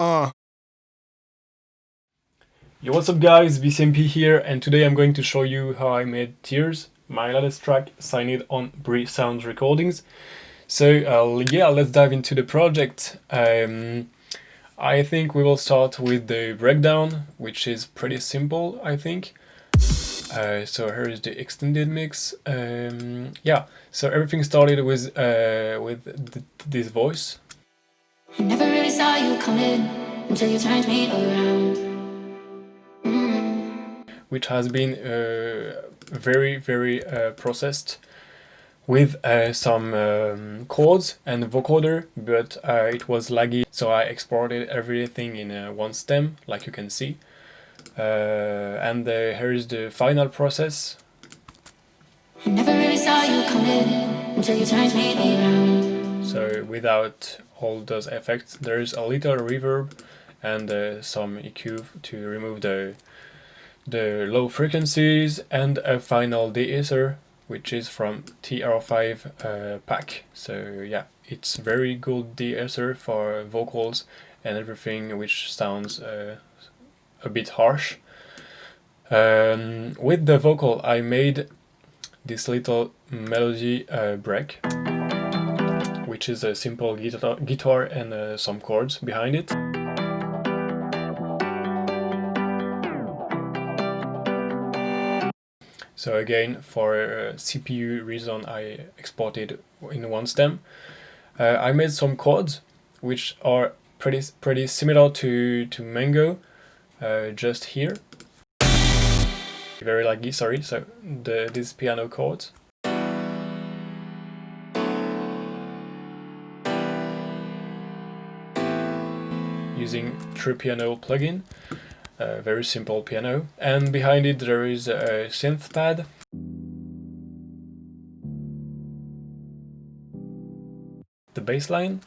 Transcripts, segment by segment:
Yo, what's up guys, BCMP here, and today I'm going to show you how I made Tears, my latest track, signed on Bree Sounds Recordings. So yeah, let's dive into the project. I think we will start with the breakdown, which is pretty simple, I think. So here is the extended mix. Yeah, so everything started with this voice. I never really saw you coming until you turned me around. Which has been very processed with some chords and vocoder, but it was laggy, so I exported everything in one stem, like you can see. And here is the final process. I never really saw you coming until you turned me around. So without all those effects, there is a little reverb and some EQ to remove the low frequencies, and a final de-esser, which is from TR5 pack. So yeah, it's very good de-esser for vocals and everything, which sounds a bit harsh. With the vocal, I made this little melody break, which is a simple guitar and some chords behind it. So again, for CPU reason, I exported in one stem. I made some chords which are pretty similar to Mango, just here. Very laggy, sorry. So these piano chords. Using True Piano plugin. Very simple piano, and behind it there is a synth pad. The bass line.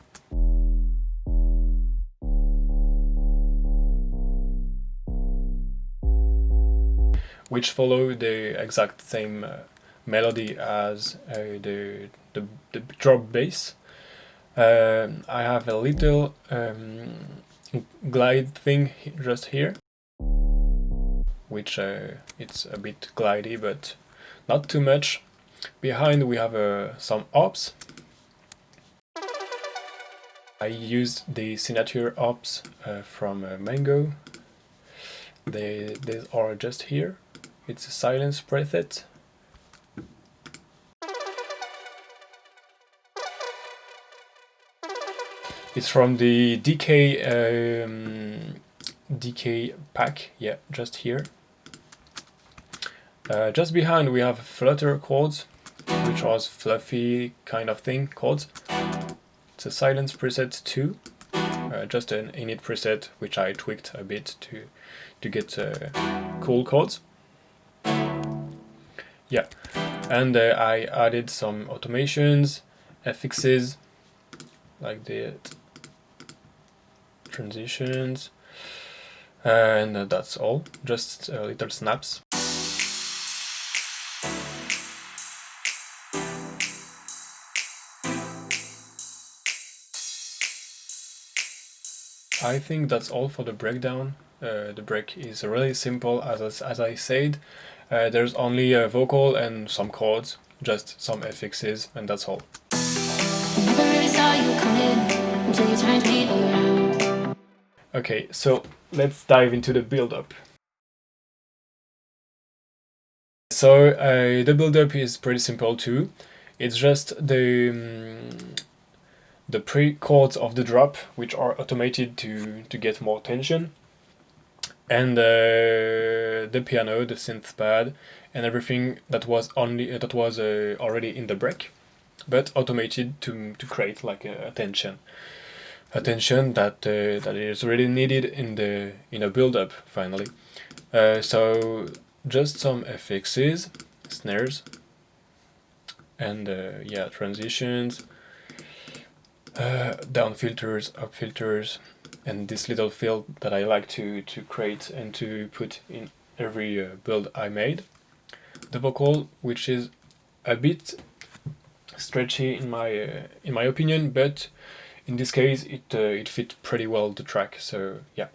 Which follow the exact same melody as the drop bass. I have a little glide thing just here, which it's a bit glidey, but not too much. Behind we have some ops. I used the signature ops from Mango. They are just here. It's a silence preset. It's from the DK pack, yeah, just here. Just behind we have flutter chords, which was fluffy kind of thing chords. It's a silence preset too, just an init preset which I tweaked a bit to get cool chords. Yeah, and I added some automations, FXs, like the transitions, and that's all, just little snaps. I think that's all for the breakdown. The break is really simple, as I said. There's only a vocal and some chords, just some FXs, and that's all. Never really saw you coming until you turned me around. Okay, so let's dive into the build-up. So the build-up is pretty simple too. It's just the pre-chords of the drop, which are automated to get more tension, and the piano, the synth pad, and everything that was already in the break, but automated to create like a tension that is really needed in a build-up finally. So just some FXs, snares, and yeah, transitions, down filters, up filters, and this little fill that I like to create and to put in every build I made. The vocal, which is a bit stretchy in my opinion, but in this case it fit pretty well the track, so yeah.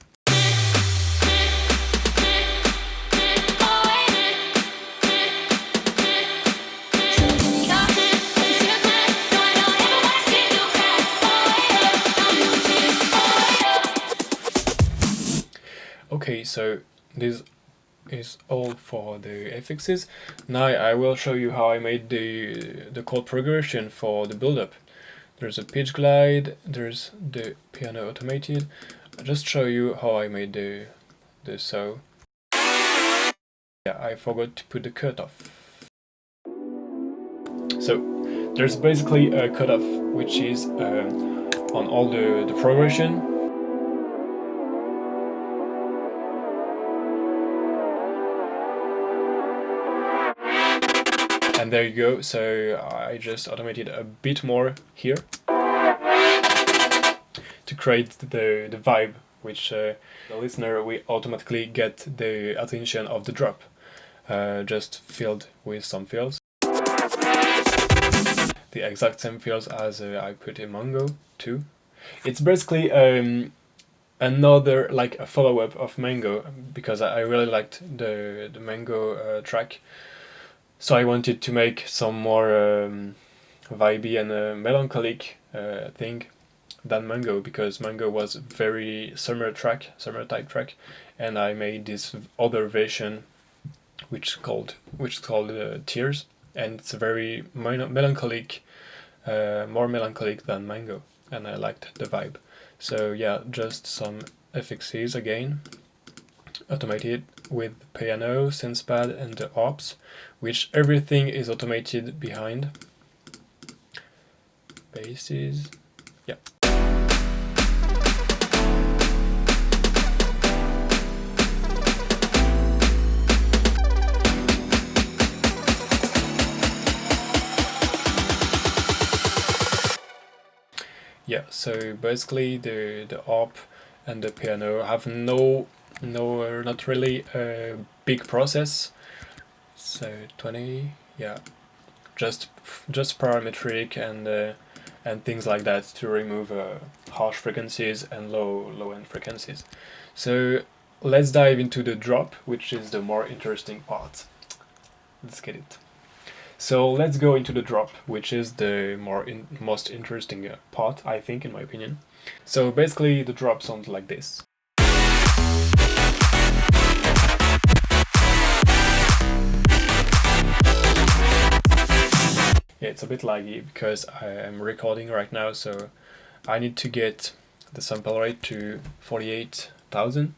Okay, so this is all for the FXs. Now I will show you how I made the chord progression for the build-up. There's a pitch glide, there's the piano automated. I'll just show you how I made the saw. Yeah, I forgot to put the cutoff. So there's basically a cutoff which is on all the progression. And there you go, so I just automated a bit more here to create the vibe, which the listener will automatically get the attention of the drop, just filled with some fills. The exact same fills as I put in Mango too. It's basically another, like a follow-up of Mango, because I really liked the Mango track. So I wanted to make some more vibey and melancholic thing than Mango, because Mango was very summer type track, and I made this other version which is called Tears, and it's very melancholic, more melancholic than Mango, and I liked the vibe. So yeah, just some FXs again, automated with piano, synthpad, and the arps, which everything is automated behind. Basses, yeah. Yeah, so basically the ARP and the piano have not really a big process. So 20, yeah, just parametric and things like that to remove harsh frequencies and low end frequencies. So let's dive into the drop, which is the more interesting part. Let's get it. So let's go into the drop, which is the most interesting part, I think, in my opinion. So basically the drop sounds like this. Yeah, it's a bit laggy because I am recording right now, so I need to get the sample rate to 48,000.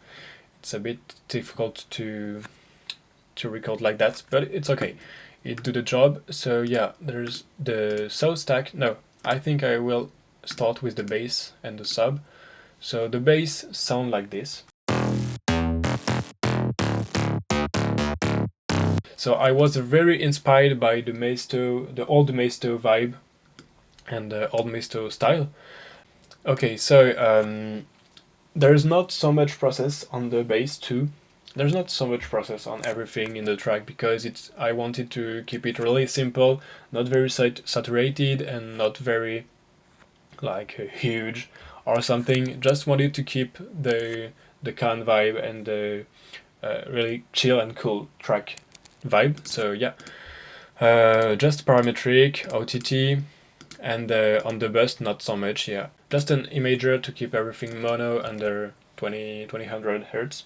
It's a bit difficult to record like that, but it's okay. It do the job. So yeah, there's the saw stack. No, I think I will start with the bass and the sub. So the bass sound like this. So I was very inspired by the old Maisto vibe and the old Maisto style. Okay, so there's not so much process on the bass too. There's not so much process on everything in the track because I wanted to keep it really simple, not very saturated and not very like huge or something. Just wanted to keep the calm vibe and the really chill and cool track vibe. So yeah, just parametric, OTT, and on the bus not so much. Yeah, just an imager to keep everything mono under 2000 hertz.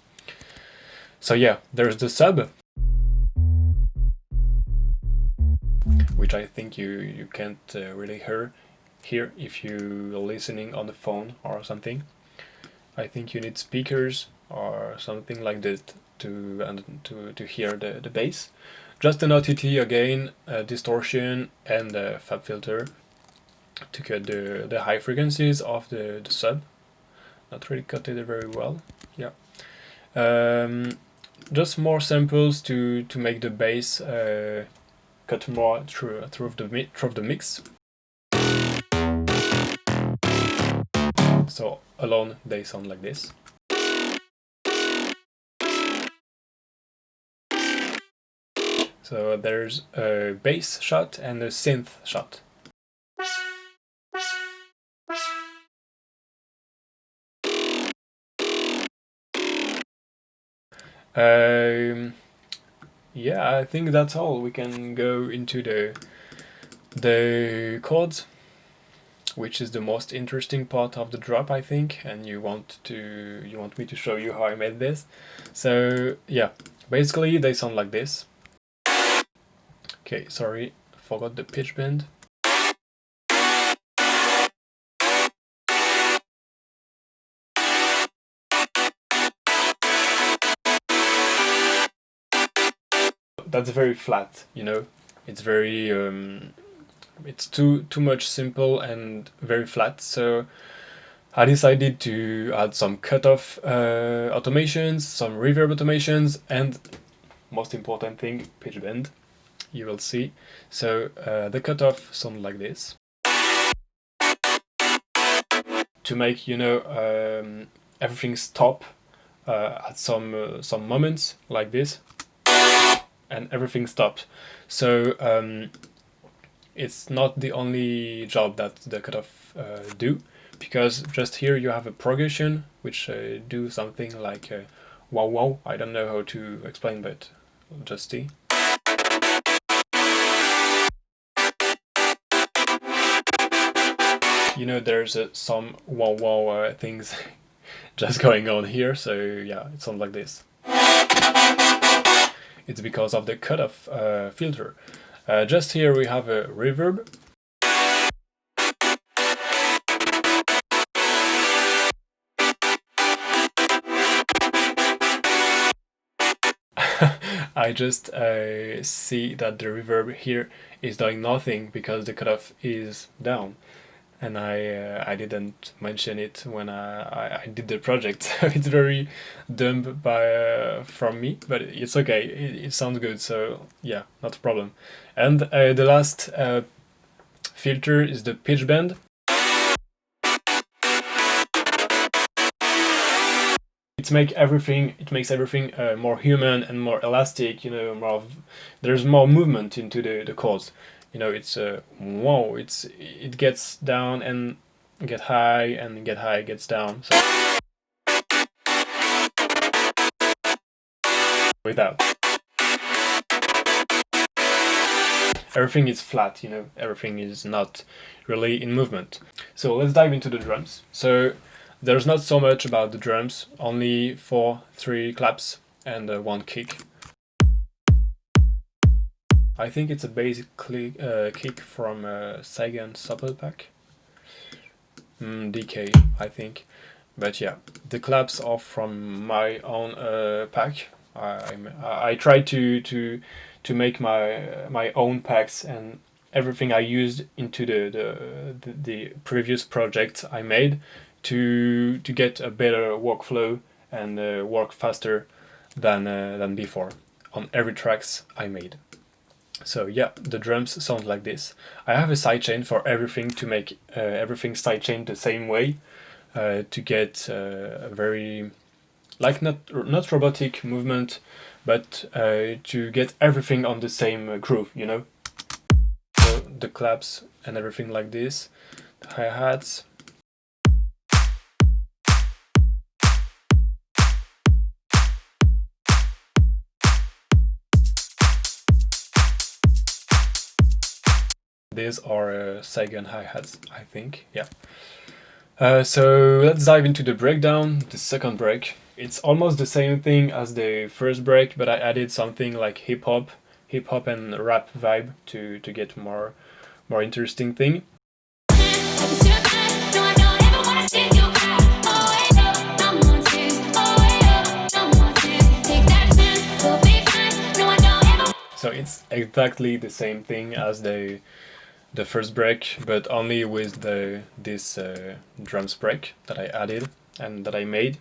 So yeah, there's the sub, which I think you can't really hear if you're listening on the phone or something. I think you need speakers or something like that to hear the bass. Just an OTT again, distortion, and a fab filter to cut the high frequencies of the sub. Not really cut it very well. Yeah. Just more samples to make the bass cut more through the mix. So alone they sound like this. So there's a bass shot and a synth shot. Yeah, I think that's all. We can go into the chords, which is the most interesting part of the drop, I think, and you want me to show you how I made this. So yeah, basically they sound like this. Okay, sorry, forgot the pitch bend. That's very flat, you know. It's very it's too much simple and very flat. So I decided to add some cutoff automations, some reverb automations, and most important thing, pitch bend. You will see. So the cutoff sound like this. To make, you know, everything stop at some moments like this, and everything stops. So it's not the only job that the cutoff do, because just here you have a progression which do something like wow wow. I don't know how to explain, but just see. You know, there's some wow wow things just going on here, so yeah, it sounds like this. It's because of the cutoff filter. Just here we have a reverb. I just see that the reverb here is doing nothing because the cutoff is down, and I didn't mention it when I did the project. So it's very dumb from me, but it's okay. It sounds good, so yeah, not a problem. And the last filter is the pitch bend. It makes everything more human and more elastic. You know, there's more movement into the chords. You know, it's wow. It gets down and get high, and get high gets down. So without, everything is flat. You know, everything is not really in movement. So let's dive into the drums. So there's not so much about the drums, only 3 claps and 1 kick. I think it's a basic kick from Sagan Supple Pack. DK, I think. But yeah, the claps are from my own pack. I try to make my own packs, and everything I used into the previous projects I made to get a better workflow and work faster than before on every tracks I made. So yeah, the drums sound like this. I have a sidechain for everything to make everything sidechain the same way to get a very, like, not robotic movement, but to get everything on the same groove, you know. So the claps and everything like this, the hi-hats. These are Sagan hi-hats, I think, yeah. So let's dive into the breakdown, the second break. It's almost the same thing as the first break, but I added something like hip hop and rap vibe to get more interesting thing. So it's exactly the same thing as the first break, but only with this drums break that I added and that I made.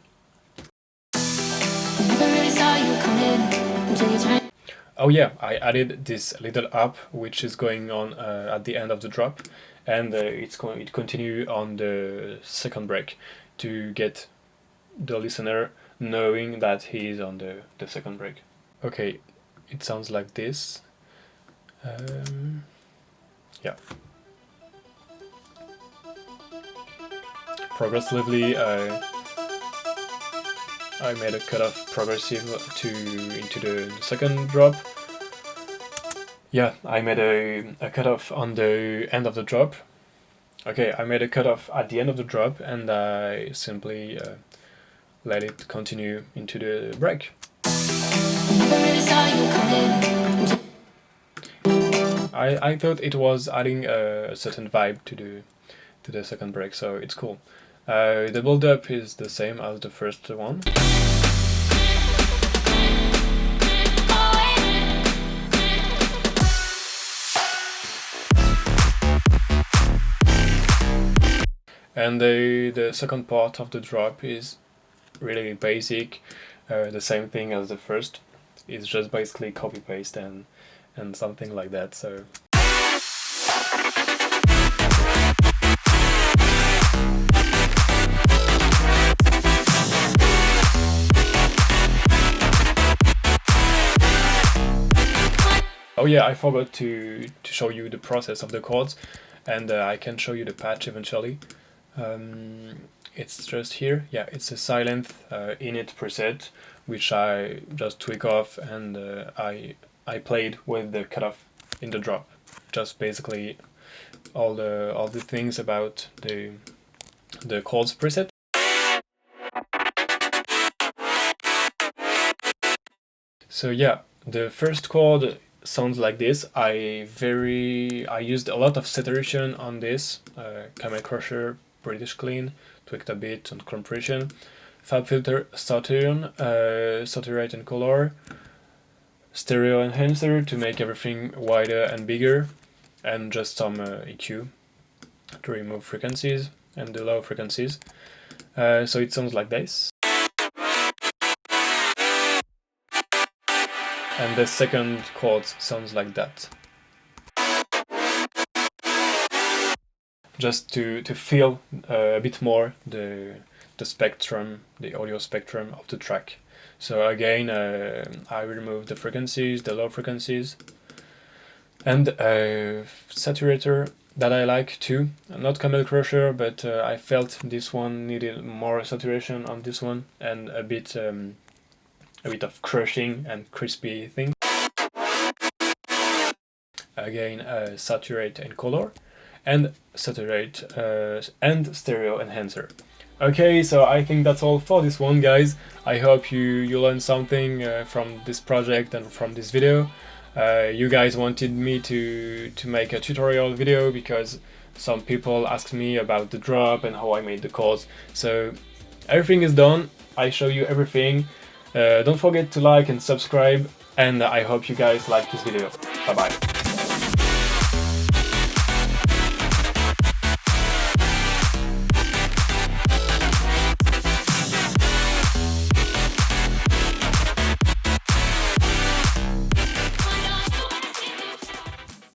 Oh yeah, I added this little up which is going on at the end of the drop, and it continue on the second break to get the listener knowing that he is on the second break. Okay, it sounds like this. Yeah. Progressively I made a cutoff progressive into the second drop. Yeah, I made a cutoff on the end of the drop. Okay, I made a cutoff at the end of the drop, and I simply let it continue into the break. I thought it was adding a certain vibe to the second break, so it's cool. The build up is the same as the first one. And the second part of the drop is really basic, the same thing as the first. It's just basically copy paste and something like that. So. Oh yeah, I forgot to show you the process of the chords, and I can show you the patch eventually. It's just here. Yeah, it's a silent init preset, which I just tweak off, and I played with the cutoff in the drop. Just basically all the things about the chords preset. So yeah, the first chord sounds like this. I used a lot of saturation on this, Camel Crusher, British Clean, tweaked a bit on compression, Fab Filter, Saturn, Saturate and Color, Stereo Enhancer to make everything wider and bigger, and just some EQ to remove frequencies and the low frequencies. So it sounds like this. And the second chord sounds like that. Just to feel a bit more the spectrum, the audio spectrum of the track. So again, I remove the frequencies, the low frequencies, and a saturator that I like too. Not Camel Crusher, but I felt this one needed more saturation on this one, and a bit of crushing and crispy thing. Again, saturate and color, and saturate and stereo enhancer. Okay, so I think that's all for this one, guys. I hope you learned something from this project and from this video. You guys wanted me to make a tutorial video because some people asked me about the drop and how I made the chords. So everything is done. I show you everything. Don't forget to like and subscribe, and I hope you guys like this video. Bye bye.